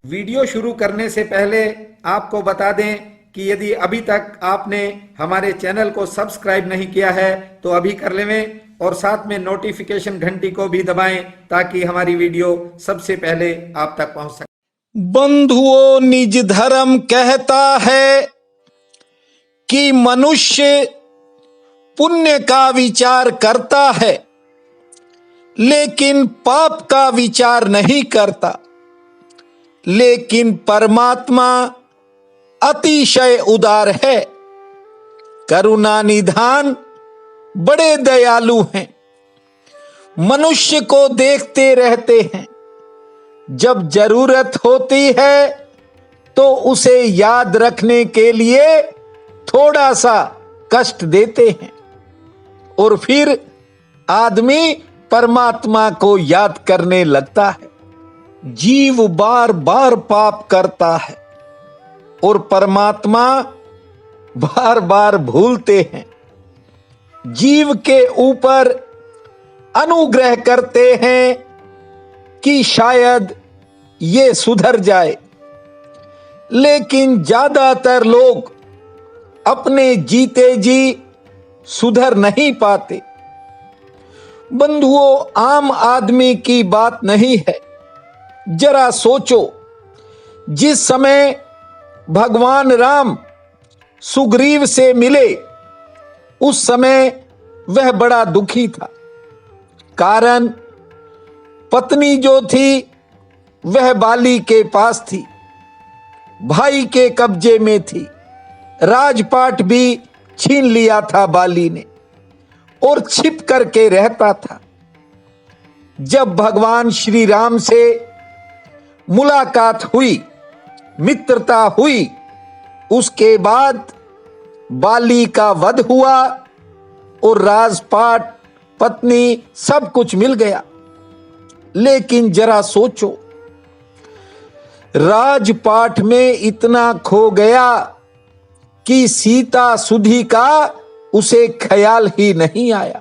Video शुरू करने से पहले आपको बता दें कि यदि अभी तक आपने हमारे चैनल को सब्सक्राइब नहीं किया है तो अभी कर लें और साथ में नोटिफिकेशन घंटी को भी दबाएं ताकि हमारी वीडियो सबसे पहले आप तक पहुंच सके। बंधुओं, निज धर्म कहता है कि मनुष्य पुण्य का विचार करता है लेकिन पाप का विचार नहीं करता। लेकिन परमात्मा अतिशय उदार है, करुणा निधान, बड़े दयालु हैं। मनुष्य को देखते रहते हैं, जब जरूरत होती है तो उसे याद रखने के लिए थोड़ा सा कष्ट देते हैं और फिर आदमी परमात्मा को याद करने लगता है। जीव बार बार पाप करता है और परमात्मा बार बार भूलते हैं। जीव के ऊपर अनुग्रह करते हैं कि शायद ये सुधर जाए, लेकिन ज्यादातर लोग अपने जीते जी सुधर नहीं पाते। बंधुओं, आम आदमी की बात नहीं है। जरा सोचो, जिस समय भगवान राम सुग्रीव से मिले उस समय वह बड़ा दुखी था। कारण पत्नी जो थी वह बाली के पास थी, भाई के कब्जे में थी, राजपाट भी छीन लिया था बाली ने और छिप करके रहता था। जब भगवान श्री राम से मुलाकात हुई, मित्रता हुई, उसके बाद बाली का वध हुआ और राजपाट, पत्नी, सब कुछ मिल गया। लेकिन जरा सोचो, राजपाट में इतना खो गया कि सीता सुधी का उसे ख्याल ही नहीं आया।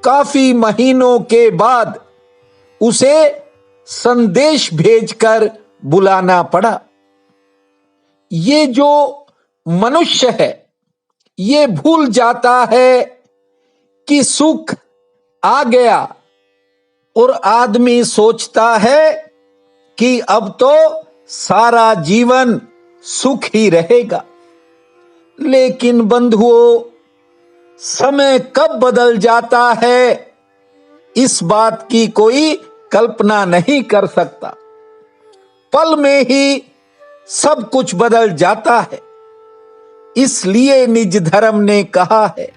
काफी महीनों के बाद उसे संदेश भेजकर बुलाना पड़ा। ये जो मनुष्य है ये भूल जाता है कि सुख आ गया और आदमी सोचता है कि अब तो सारा जीवन सुख ही रहेगा। लेकिन बंधुओं, समय कब बदल जाता है इस बात की कोई कल्पना नहीं कर सकता। पल में ही सब कुछ बदल जाता है। इसलिए निज धर्म ने कहा है,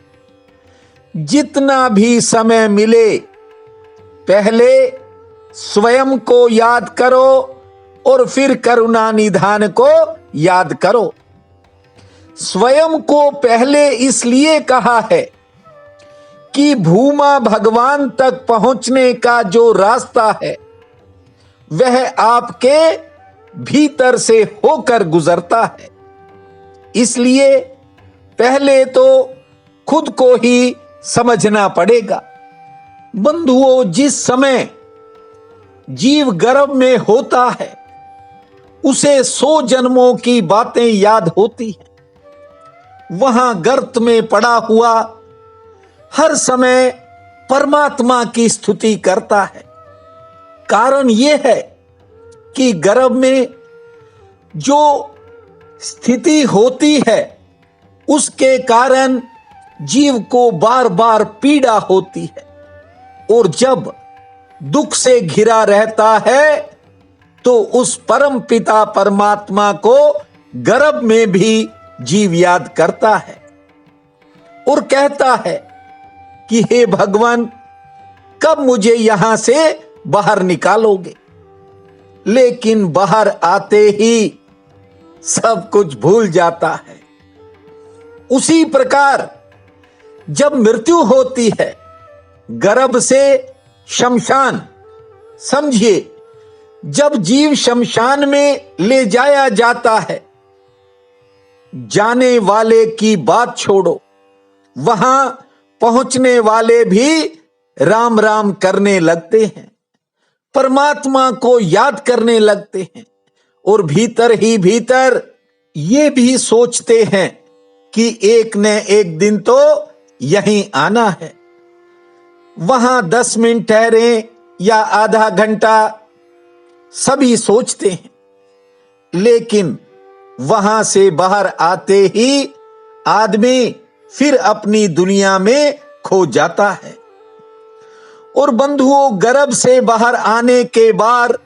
जितना भी समय मिले पहले स्वयं को याद करो और फिर करुणा निधान को याद करो। स्वयं को पहले इसलिए कहा है कि भूमा भगवान तक पहुंचने का जो रास्ता है वह आपके भीतर से होकर गुजरता है। इसलिए पहले तो खुद को ही समझना पड़ेगा। बंधुओं, जिस समय जीव गर्भ में होता है उसे 100 जन्मों की बातें याद होती हैं। वहां गर्त में पड़ा हुआ हर समय परमात्मा की स्तुति करता है। कारण यह है कि गर्भ में जो स्थिति होती है उसके कारण जीव को बार बार पीड़ा होती है और जब दुख से घिरा रहता है तो उस परम पिता परमात्मा को गर्भ में भी जीव याद करता है और कहता है कि हे भगवान, कब मुझे यहां से बाहर निकालोगे। लेकिन बाहर आते ही सब कुछ भूल जाता है। उसी प्रकार जब मृत्यु होती है, गर्भ से शमशान, समझिए, जब जीव शमशान में ले जाया जाता है, जाने वाले की बात छोड़ो, वहां पहुंचने वाले भी राम राम करने लगते हैं, परमात्मा को याद करने लगते हैं, और भीतर ही भीतर ये भी सोचते हैं कि एक न एक दिन तो यहीं आना है। वहां 10 मिनट ठहरे या आधा घंटा, सभी सोचते हैं, लेकिन वहां से बाहर आते ही आदमी फिर अपनी दुनिया में खो जाता है। और बंधुओं, गर्भ से बाहर आने के बाद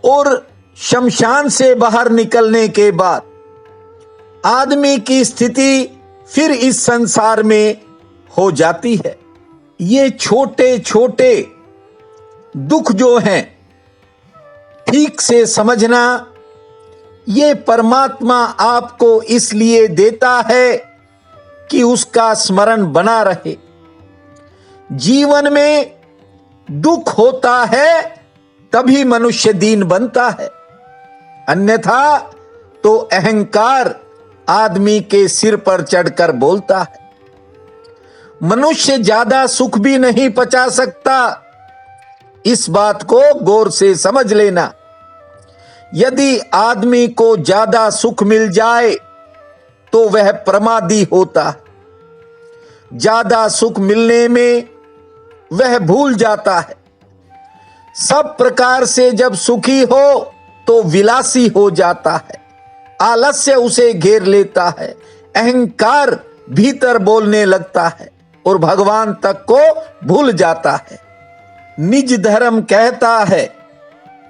और शमशान से बाहर निकलने के बाद आदमी की स्थिति फिर इस संसार में हो जाती है। ये छोटे छोटे दुख जो हैं, ठीक से समझना, ये परमात्मा आपको इसलिए देता है कि उसका स्मरण बना रहे। जीवन में दुख होता है तभी मनुष्य दीन बनता है, अन्यथा तो अहंकार आदमी के सिर पर चढ़कर बोलता है। मनुष्य ज्यादा सुख भी नहीं पचा सकता, इस बात को गौर से समझ लेना। यदि आदमी को ज्यादा सुख मिल जाए तो वह प्रमादी होता है। ज्यादा सुख मिलने में वह भूल जाता है। सब प्रकार से जब सुखी हो तो विलासी हो जाता है। आलस्य उसे घेर लेता है, अहंकार भीतर बोलने लगता है और भगवान तक को भूल जाता है। निज धर्म कहता है,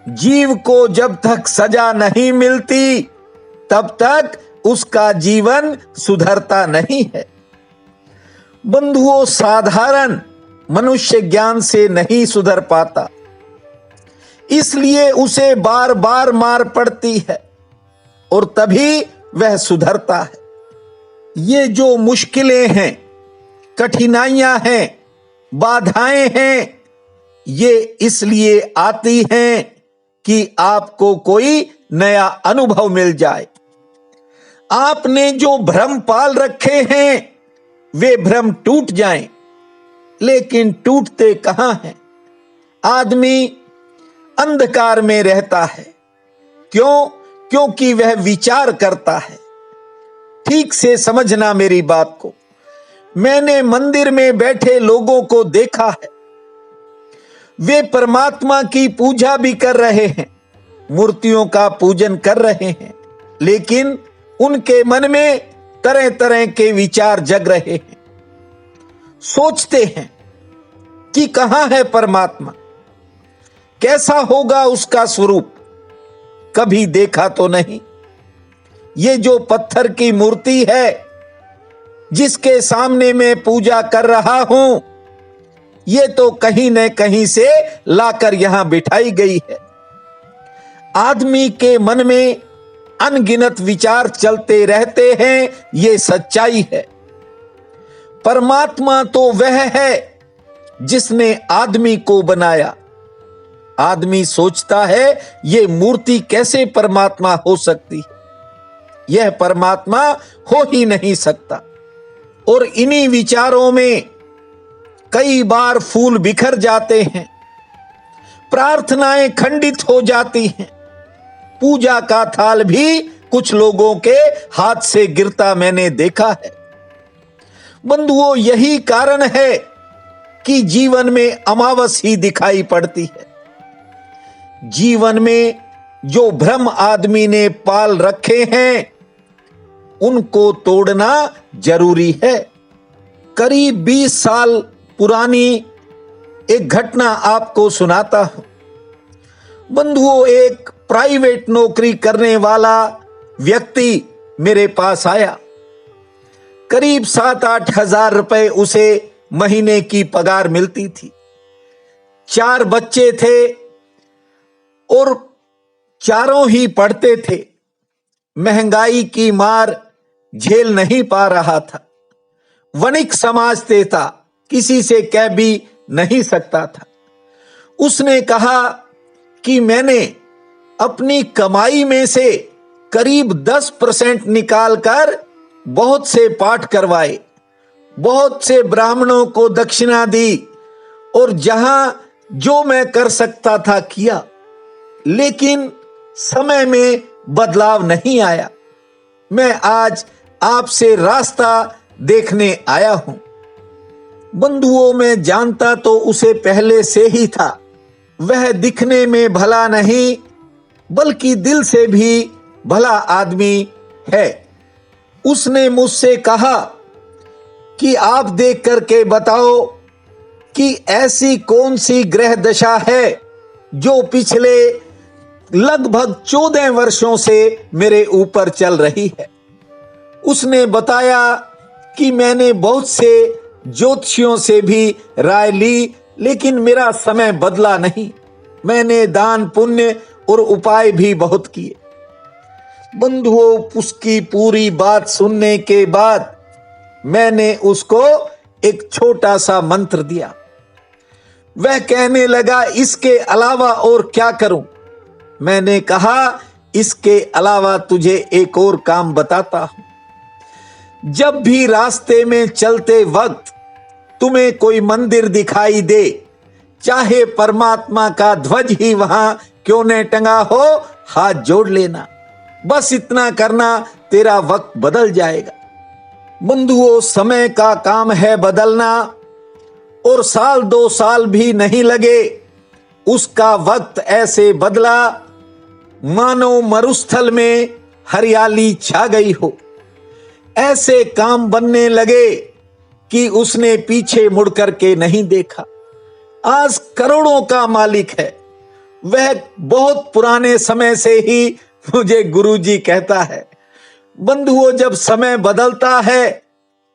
जीव को जब तक सजा नहीं मिलती तब तक उसका जीवन सुधरता नहीं है। बंधुओं, साधारण मनुष्य ज्ञान से नहीं सुधर पाता, इसलिए उसे बार बार मार पड़ती है और तभी वह सुधरता है। ये जो मुश्किलें हैं, कठिनाइयां हैं, बाधाएं हैं, ये इसलिए आती हैं कि आपको कोई नया अनुभव मिल जाए। आपने जो भ्रम पाल रखे हैं वे भ्रम टूट जाएं, लेकिन टूटते कहां हैं? आदमी अंधकार में रहता है। क्यों? क्योंकि वह विचार करता है। ठीक से समझना मेरी बात को। मैंने मंदिर में बैठे लोगों को देखा है, वे परमात्मा की पूजा भी कर रहे हैं, मूर्तियों का पूजन कर रहे हैं, लेकिन उनके मन में तरह तरह के विचार जग रहे हैं। सोचते हैं कि कहां है परमात्मा, कैसा होगा उसका स्वरूप, कभी देखा तो नहीं। ये जो पत्थर की मूर्ति है जिसके सामने मैं पूजा कर रहा हूं, ये तो कहीं न कहीं से लाकर यहां बिठाई गई है। आदमी के मन में अनगिनत विचार चलते रहते हैं, ये सच्चाई है। परमात्मा तो वह है जिसने आदमी को बनाया। आदमी सोचता है ये मूर्ति कैसे परमात्मा हो सकती है, यह परमात्मा हो ही नहीं सकता। और इन्हीं विचारों में कई बार फूल बिखर जाते हैं, प्रार्थनाएं खंडित हो जाती हैं, पूजा का थाल भी कुछ लोगों के हाथ से गिरता मैंने देखा है। बंधुओं, यही कारण है कि जीवन में अमावस ही दिखाई पड़ती है। जीवन में जो भ्रम आदमी ने पाल रखे हैं उनको तोड़ना जरूरी है। करीब 20 साल पुरानी एक घटना आपको सुनाता हूं। बंधुओं, एक प्राइवेट नौकरी करने वाला व्यक्ति मेरे पास आया। करीब 7-8 हजार रुपए उसे महीने की पगार मिलती थी। 4 बच्चे थे और चारों ही पढ़ते थे। महंगाई की मार झेल नहीं पा रहा था। वणिक समाज से था, किसी से कह भी नहीं सकता था। उसने कहा कि मैंने अपनी कमाई में से करीब 10% निकालकर बहुत से पाठ करवाए, बहुत से ब्राह्मणों को दक्षिणा दी और जहां जो मैं कर सकता था किया, लेकिन समय में बदलाव नहीं आया। मैं आज आपसे रास्ता देखने आया हूं। बंधुओं, मैं जानता तो उसे पहले से ही था। वह दिखने में भला नहीं बल्कि दिल से भी भला आदमी है। उसने मुझसे कहा कि आप देख करके बताओ कि ऐसी कौन सी ग्रह दशा है जो पिछले लगभग 14 वर्षों से मेरे ऊपर चल रही है। उसने बताया कि मैंने बहुत से ज्योतिषियों से भी राय ली, लेकिन मेरा समय बदला नहीं। मैंने दान पुण्य और उपाय भी बहुत किए। बंधुओं, उसकी पूरी बात सुनने के बाद मैंने उसको एक छोटा सा मंत्र दिया। वह कहने लगा, इसके अलावा और क्या करूं? मैंने कहा, इसके अलावा तुझे एक और काम बताता हूं। जब भी रास्ते में चलते वक्त तुम्हें कोई मंदिर दिखाई दे, चाहे परमात्मा का ध्वज ही वहां क्यों न टंगा हो, हाथ जोड़ लेना। बस इतना करना, तेरा वक्त बदल जाएगा। बंधुओं, समय का काम है बदलना, और साल 2 साल भी नहीं लगे। उसका वक्त ऐसे बदला मानो मरुस्थल में हरियाली छा गई हो। ऐसे काम बनने लगे कि उसने पीछे मुड़ करके नहीं देखा। आज करोड़ों का मालिक है। वह बहुत पुराने समय से ही मुझे गुरुजी कहता है। बंधुओं, जब समय बदलता है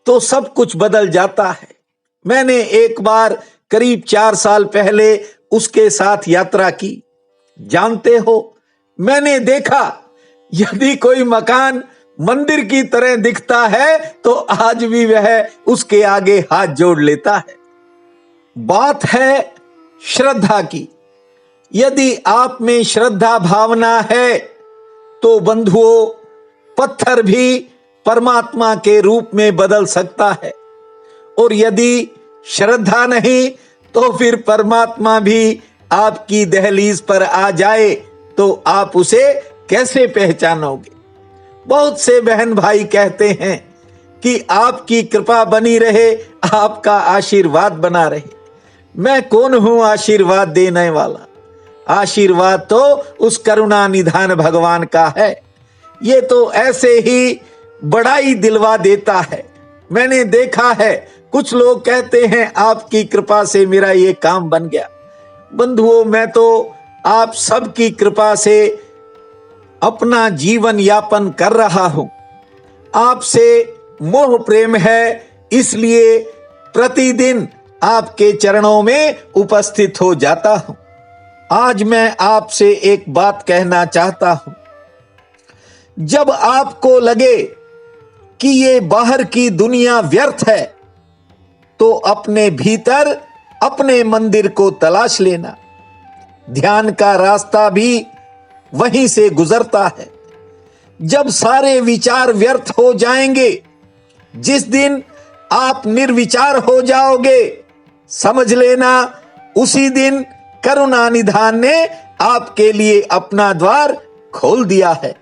तो सब कुछ बदल जाता है। मैंने एक बार करीब 4 साल पहले उसके साथ यात्रा की। जानते हो, मैंने देखा यदि कोई मकान मंदिर की तरह दिखता है तो आज भी वह उसके आगे हाथ जोड़ लेता है। बात है श्रद्धा की। यदि आप में श्रद्धा भावना है तो बंधुओं, पत्थर भी परमात्मा के रूप में बदल सकता है। और यदि श्रद्धा नहीं तो फिर परमात्मा भी आपकी दहलीज पर आ जाए तो आप उसे कैसे पहचानोगे? बहुत से बहन भाई कहते हैं कि आपकी कृपा बनी रहे, आपका आशीर्वाद बना रहे। मैं कौन हूं आशीर्वाद देने वाला? आशीर्वाद तो उस करुणा निधान भगवान का है। ये तो ऐसे ही बड़ाई दिलवा देता है। मैंने देखा है, कुछ लोग कहते हैं आपकी कृपा से मेरा ये काम बन गया। बंधुओं, मैं तो आप सबकी कृपा से अपना जीवन यापन कर रहा हूं। आपसे मोह प्रेम है, इसलिए प्रतिदिन आपके चरणों में उपस्थित हो जाता हूं। आज मैं आपसे एक बात कहना चाहता हूं। जब आपको लगे कि ये बाहर की दुनिया व्यर्थ है तो अपने भीतर अपने मंदिर को तलाश लेना। ध्यान का रास्ता भी वहीं से गुजरता है। जब सारे विचार व्यर्थ हो जाएंगे, जिस दिन आप निर्विचार हो जाओगे, समझ लेना उसी दिन करुणा निधान ने आपके लिए अपना द्वार खोल दिया है।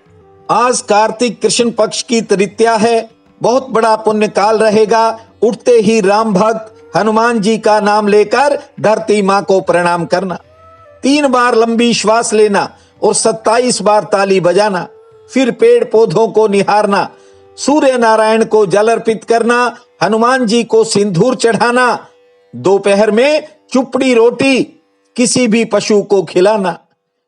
आज कार्तिक कृष्ण पक्ष की तृतीया है। बहुत बड़ा पुण्य काल रहेगा। उठते ही राम भक्त हनुमान जी का नाम लेकर धरती मां को प्रणाम करना। 3 बार लंबी श्वास लेना और 27 बार ताली बजाना। फिर पेड़ पौधों को निहारना, सूर्य नारायण को जल अर्पित करना, हनुमान जी को सिंदूर चढ़ाना, दोपहर में चुपड़ी रोटी किसी भी पशु को खिलाना,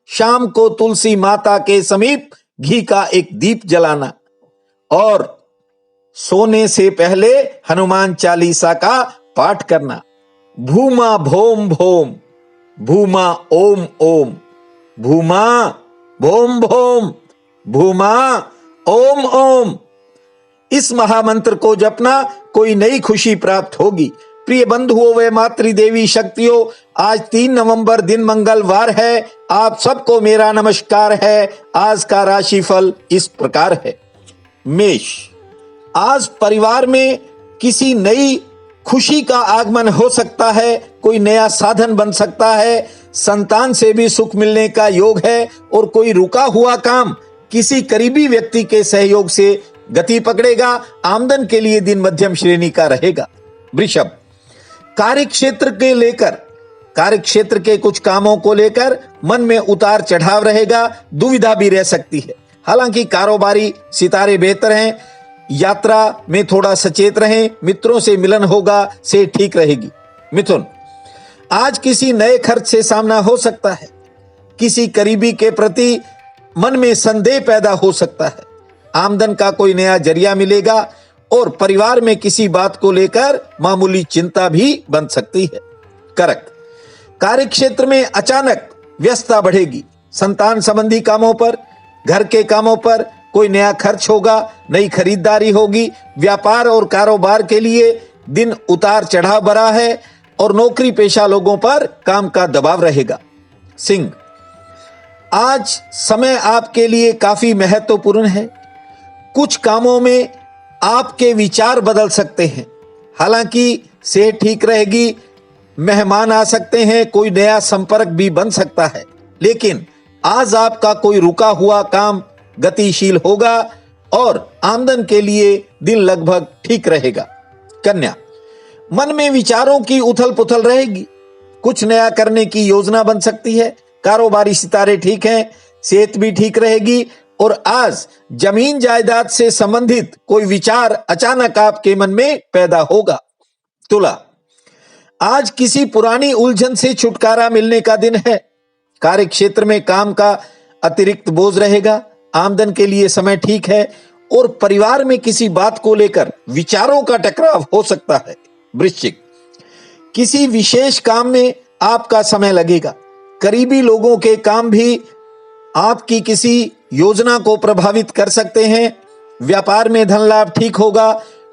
शाम को तुलसी माता के समीप घी का एक दीप जलाना और सोने से पहले हनुमान चालीसा का पाठ करना। भूमा भोम भोम, भूमा ओम ओम, भूमा भोम भोम, भूमा ओम ओम। इस महामंत्र को जपना, कोई नई खुशी प्राप्त होगी। प्रिय बंधुओं व मातृदेवी शक्तियों, आज 3 नवंबर दिन मंगलवार है। आप सबको मेरा नमस्कार है। आज का राशिफल इस प्रकार है। मेष, आज परिवार में किसी नई खुशी का आगमन हो सकता है। कोई नया साधन बन सकता है। संतान से भी सुख मिलने का योग है और कोई रुका हुआ काम किसी करीबी व्यक्ति के सहयोग से गति पकड़ेगा। आमदन के लिए दिन मध्यम श्रेणी का रहेगा। वृषभ, कार्यक्षेत्र के कुछ कामों को लेकर मन में उतार चढ़ाव रहेगा, दुविधा भी रह सकती है। हालांकि कारोबारी सितारे बेहतर हैं। यात्रा में थोड़ा सचेत रहें। मित्रों से मिलन होगा, से ठीक रहेगी। मिथुन, आज किसी नए खर्च से सामना हो सकता है। किसी करीबी के प्रति मन में संदेह पैदा हो सकता है। आमदन का कोई नया जरिया मिलेगा और परिवार में किसी बात को लेकर मामूली चिंता भी बन सकती है। कर्क, कार्यक्षेत्र में अचानक व्यस्तता बढ़ेगी। संतान संबंधी कामों पर, घर के कामों पर कोई नया खर्च होगा, नई खरीदारी होगी। व्यापार और कारोबार के लिए दिन उतार चढ़ाव भरा है और नौकरी पेशा लोगों पर काम का दबाव रहेगा। सिंह, आज समय आपके लिए काफी महत्वपूर्ण है। कुछ कामों में आपके विचार बदल सकते हैं। हालांकि सेहत ठीक रहेगी। मेहमान आ सकते हैं, कोई नया संपर्क भी बन सकता है। लेकिन आज आपका कोई रुका हुआ काम गतिशील होगा और आमदन के लिए दिन लगभग ठीक रहेगा। कन्या, मन में विचारों की उथल पुथल रहेगी। कुछ नया करने की योजना बन सकती है। कारोबारी सितारे ठीक हैं, सेहत भी ठीक रहेगी और आज जमीन जायदाद से संबंधित कोई विचार अचानक आपके मन में पैदा होगा। तुला, आज किसी पुरानी उलझन से छुटकारा मिलने का दिन है। कार्यक्षेत्र में काम का अतिरिक्त बोझ रहेगा। आमदन के लिए समय ठीक है और परिवार में किसी बात को लेकर विचारों का टकराव हो सकता है। वृश्चिक, किसी विशेष काम में आपका समय लगेगा। करीबी लोगों के काम भी आपकी किसी योजना को प्रभावित कर सकते हैं। व्यापार में धन लाभ ठीक होगा।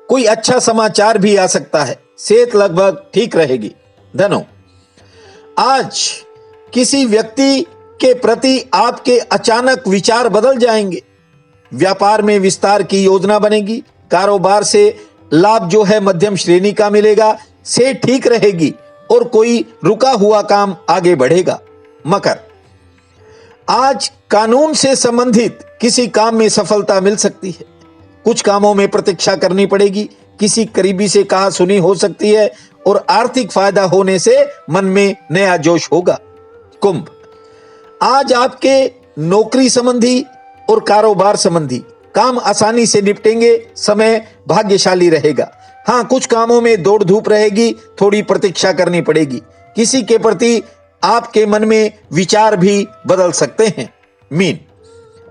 कोई अच्छा समाचार भी आ सकता है। सेहत लगभग ठीक रहेगी। धनु, आज किसी व्यक्ति के प्रति आपके अचानक विचार बदल जाएंगे। व्यापार में विस्तार की योजना बनेगी। कारोबार से लाभ जो है मध्यम श्रेणी का मिलेगा। से ठीक रहेगी और कोई रुका हुआ काम आगे बढ़ेगा। मकर, आज कानून से संबंधित किसी काम में सफलता मिल सकती है। कुछ कामों में प्रतीक्षा करनी पड़ेगी। किसी करीबी से कहा सुनी हो सकती है और आर्थिक फायदा होने से मन में नया जोश होगा। कुंभ, आज आपके नौकरी संबंधी और कारोबार संबंधी काम आसानी से निपटेंगे। समय भाग्यशाली रहेगा। हाँ, कुछ कामों में दौड़ धूप रहेगी, थोड़ी प्रतीक्षा करनी पड़ेगी। किसी के प्रति आपके मन में विचार भी बदल सकते हैं। मीन,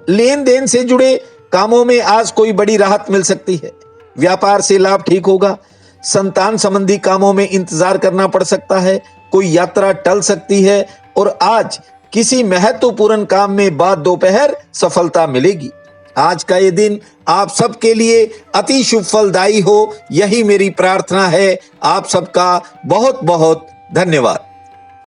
लेन देन से जुड़े कामों में आज कोई बड़ी राहत मिल सकती है। व्यापार से लाभ ठीक होगा। संतान संबंधी कामों में इंतजार करना पड़ सकता है। कोई यात्रा टल सकती है और आज किसी महत्वपूर्ण काम में बाद दोपहर सफलता मिलेगी। आज का ये दिन आप सबके लिए अति शुभ फलदायी हो, यही मेरी प्रार्थना है। आप सबका बहुत बहुत धन्यवाद।